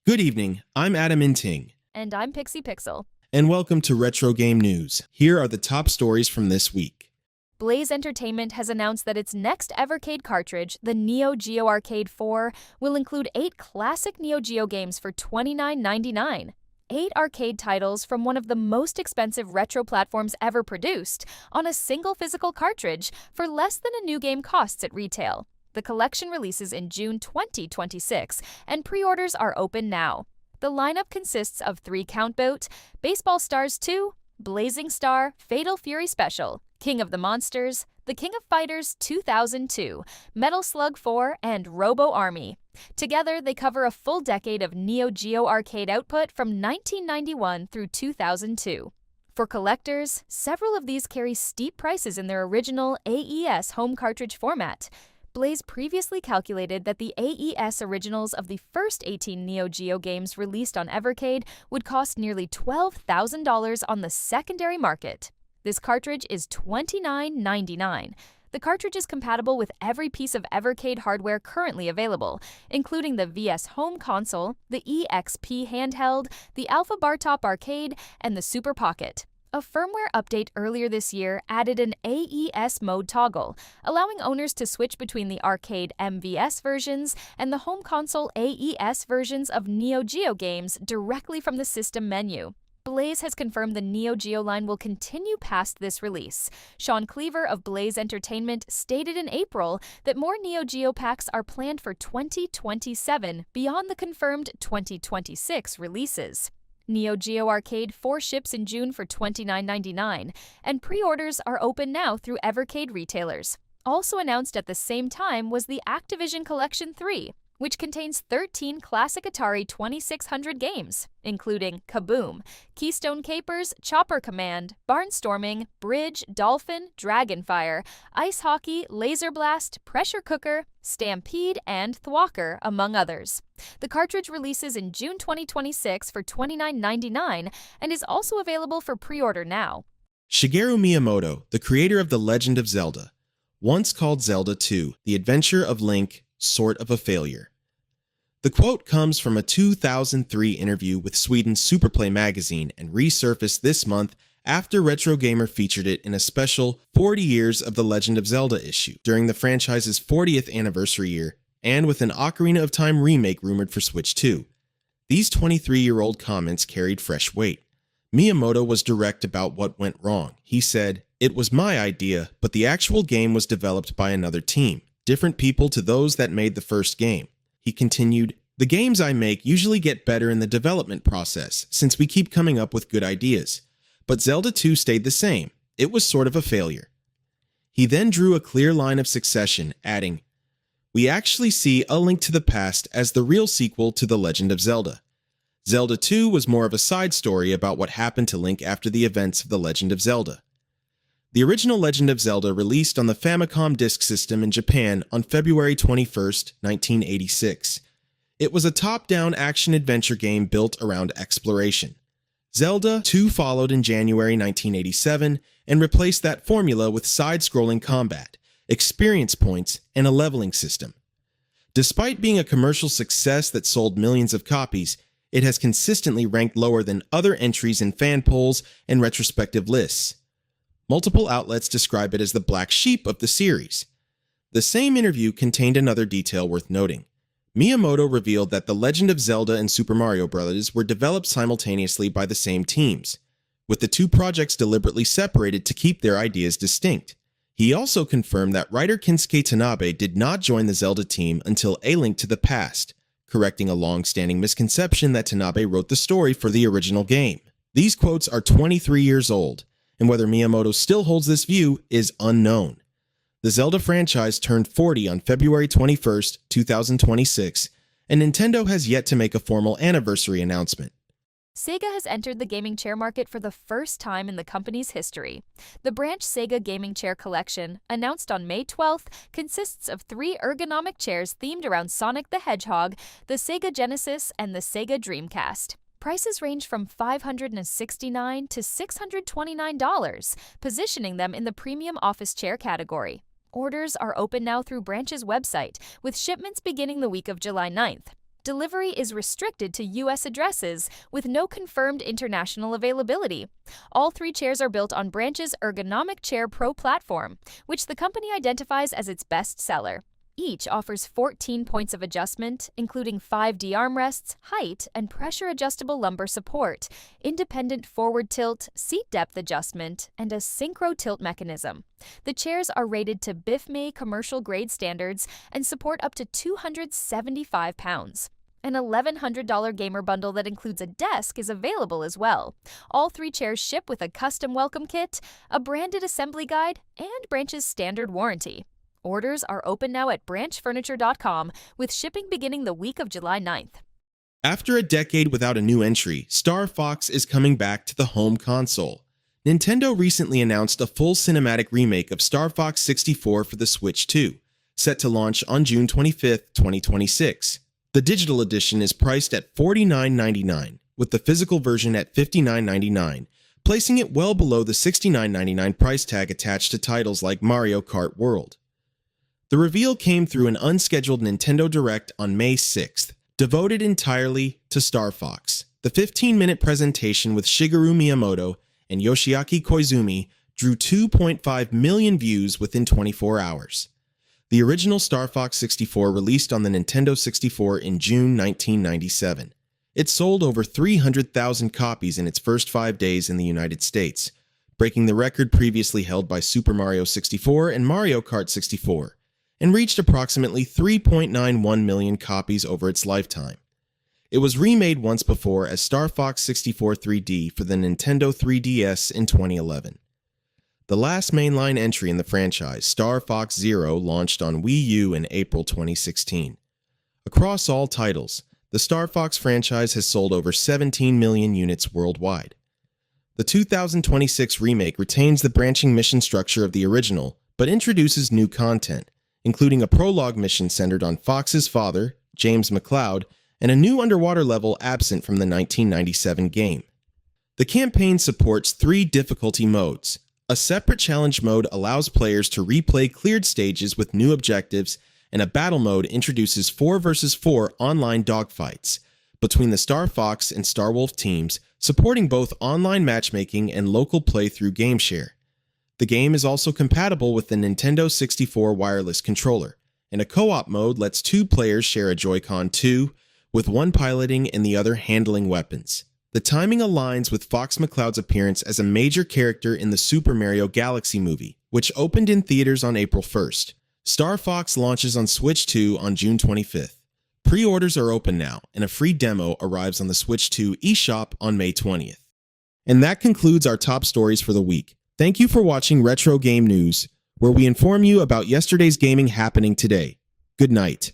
Good evening, I'm Adam Inting. And I'm Pixie Pixel. And welcome to Retro Game News. Here are the top stories from this week. Blaze Entertainment has announced that its next Evercade cartridge, the Neo Geo Arcade 4, will include 8 classic Neo Geo games for $29.99. 8 arcade titles from one of the most expensive retro platforms ever produced on a single physical cartridge for less than a new game costs at retail. The collection releases in June 2026, and pre-orders are open now. The lineup consists of 3 Count Boat, Baseball Stars 2, Blazing Star, Fatal Fury Special, King of the Monsters, The King of Fighters 2002, Metal Slug 4, and Robo Army. Together, they cover a full decade of Neo Geo arcade output from 1991 through 2002. For collectors, several of these carry steep prices in their original AES home cartridge format. Blaze previously calculated that the AES originals of the first 18 Neo Geo games released on Evercade would cost nearly $12,000 on the secondary market. This cartridge is $29.99. The cartridge is compatible with every piece of Evercade hardware currently available, including the VS Home Console, the EXP handheld, the Alpha Bar Top Arcade, and the Super Pocket. A firmware update earlier this year added an AES mode toggle, allowing owners to switch between the arcade MVS versions and the home console AES versions of Neo Geo games directly from the system menu. Blaze has confirmed the Neo Geo line will continue past this release. Sean Cleaver of Blaze Entertainment stated in April that more Neo Geo packs are planned for 2027 beyond the confirmed 2026 releases. Neo Geo Arcade 4 ships in June for $29.99, and pre-orders are open now through Evercade retailers. Also announced at the same time was the Activision Collection 3, which contains 13 classic Atari 2600 games, including Kaboom, Keystone Capers, Chopper Command, Barnstorming, Bridge, Dolphin, Dragonfire, Ice Hockey, Laser Blast, Pressure Cooker, Stampede, and Thwacker, among others. The cartridge releases in June 2026 for $29.99 and is also available for pre-order now. Shigeru Miyamoto, the creator of The Legend of Zelda, once called Zelda 2, The Adventure of Link, sort of a failure. The quote comes from a 2003 interview with Sweden's Superplay magazine and resurfaced this month after Retro Gamer featured it in a special 40 Years of The Legend of Zelda issue during the franchise's 40th anniversary year, and with an Ocarina of Time remake rumored for Switch 2. These 23-year-old comments carried fresh weight. Miyamoto was direct about what went wrong. He said, "It was my idea, but the actual game was developed by another team. Different people to those that made the first game." He continued, "The games I make usually get better in the development process, since we keep coming up with good ideas. But Zelda 2 stayed the same. It was sort of a failure." He then drew a clear line of succession, adding, "We actually see A Link to the Past as the real sequel to The Legend of Zelda. Zelda 2 was more of a side story about what happened to Link after the events of The Legend of Zelda." The original Legend of Zelda released on the Famicom Disk System in Japan on February 21, 1986. It was a top-down action-adventure game built around exploration. Zelda 2 followed in January 1987 and replaced that formula with side-scrolling combat, experience points, and a leveling system. Despite being a commercial success that sold millions of copies, it has consistently ranked lower than other entries in fan polls and retrospective lists. Multiple outlets describe it as the black sheep of the series. The same interview contained another detail worth noting. Miyamoto revealed that The Legend of Zelda and Super Mario Bros. Were developed simultaneously by the same teams, with the two projects deliberately separated to keep their ideas distinct. He also confirmed that writer Kensuke Tanabe did not join the Zelda team until A Link to the Past, correcting a long-standing misconception that Tanabe wrote the story for the original game. These quotes are 23 years old, and whether Miyamoto still holds this view is unknown. The Zelda franchise turned 40 on February 21, 2026, and Nintendo has yet to make a formal anniversary announcement. Sega has entered the gaming chair market for the first time in the company's history. The Branch Sega Gaming Chair Collection, announced on May 12th, consists of 3 ergonomic chairs themed around Sonic the Hedgehog, the Sega Genesis, and the Sega Dreamcast. Prices range from $569 to $629, positioning them in the premium office chair category. Orders are open now through Branch's website, with shipments beginning the week of July 9th. Delivery is restricted to U.S. addresses, with no confirmed international availability. All 3 chairs are built on Branch's Ergonomic Chair Pro platform, which the company identifies as its best seller. Each offers 14 points of adjustment, including 5D armrests, height and pressure-adjustable lumbar support, independent forward tilt, seat depth adjustment, and a synchro tilt mechanism. The chairs are rated to BIFMA commercial-grade standards and support up to 275 pounds. An $1,100 gamer bundle that includes a desk is available as well. All 3 chairs ship with a custom welcome kit, a branded assembly guide, and Branch's standard warranty. Orders are open now at branchfurniture.com, with shipping beginning the week of July 9th. After a decade without a new entry, Star Fox is coming back to the home console. Nintendo recently announced a full cinematic remake of Star Fox 64 for the Switch 2, set to launch on June 25, 2026. The digital edition is priced at $49.99, with the physical version at $59.99, placing it well below the $69.99 price tag attached to titles like Mario Kart World. The reveal came through an unscheduled Nintendo Direct on May 6th, devoted entirely to Star Fox. The 15-minute presentation with Shigeru Miyamoto and Yoshiaki Koizumi drew 2.5 million views within 24 hours. The original Star Fox 64 released on the Nintendo 64 in June 1997. It sold over 300,000 copies in its first 5 days in the United States, breaking the record previously held by Super Mario 64 and Mario Kart 64. And reached approximately 3.91 million copies over its lifetime. It was remade once before as Star Fox 64 3D for the Nintendo 3DS in 2011. The last mainline entry in the franchise, Star Fox Zero, launched on Wii U in April 2016. Across all titles, the Star Fox franchise has sold over 17 million units worldwide. The 2026 remake retains the branching mission structure of the original, but introduces new content, including a prologue mission centered on Fox's father, James McCloud, and a new underwater level absent from the 1997 game. The campaign supports 3 difficulty modes. A separate challenge mode allows players to replay cleared stages with new objectives, and a battle mode introduces 4 vs 4 online dogfights between the Star Fox and Star Wolf teams, supporting both online matchmaking and local playthrough game share. The game is also compatible with the Nintendo 64 wireless controller, and a co-op mode lets 2 players share a Joy-Con 2, with one piloting and the other handling weapons. The timing aligns with Fox McCloud's appearance as a major character in the Super Mario Galaxy movie, which opened in theaters on April 1st. Star Fox launches on Switch 2 on June 25th. Pre-orders are open now, and a free demo arrives on the Switch 2 eShop on May 20th. And that concludes our top stories for the week. Thank you for watching Retro Game News, where we inform you about yesterday's gaming happening today. Good night.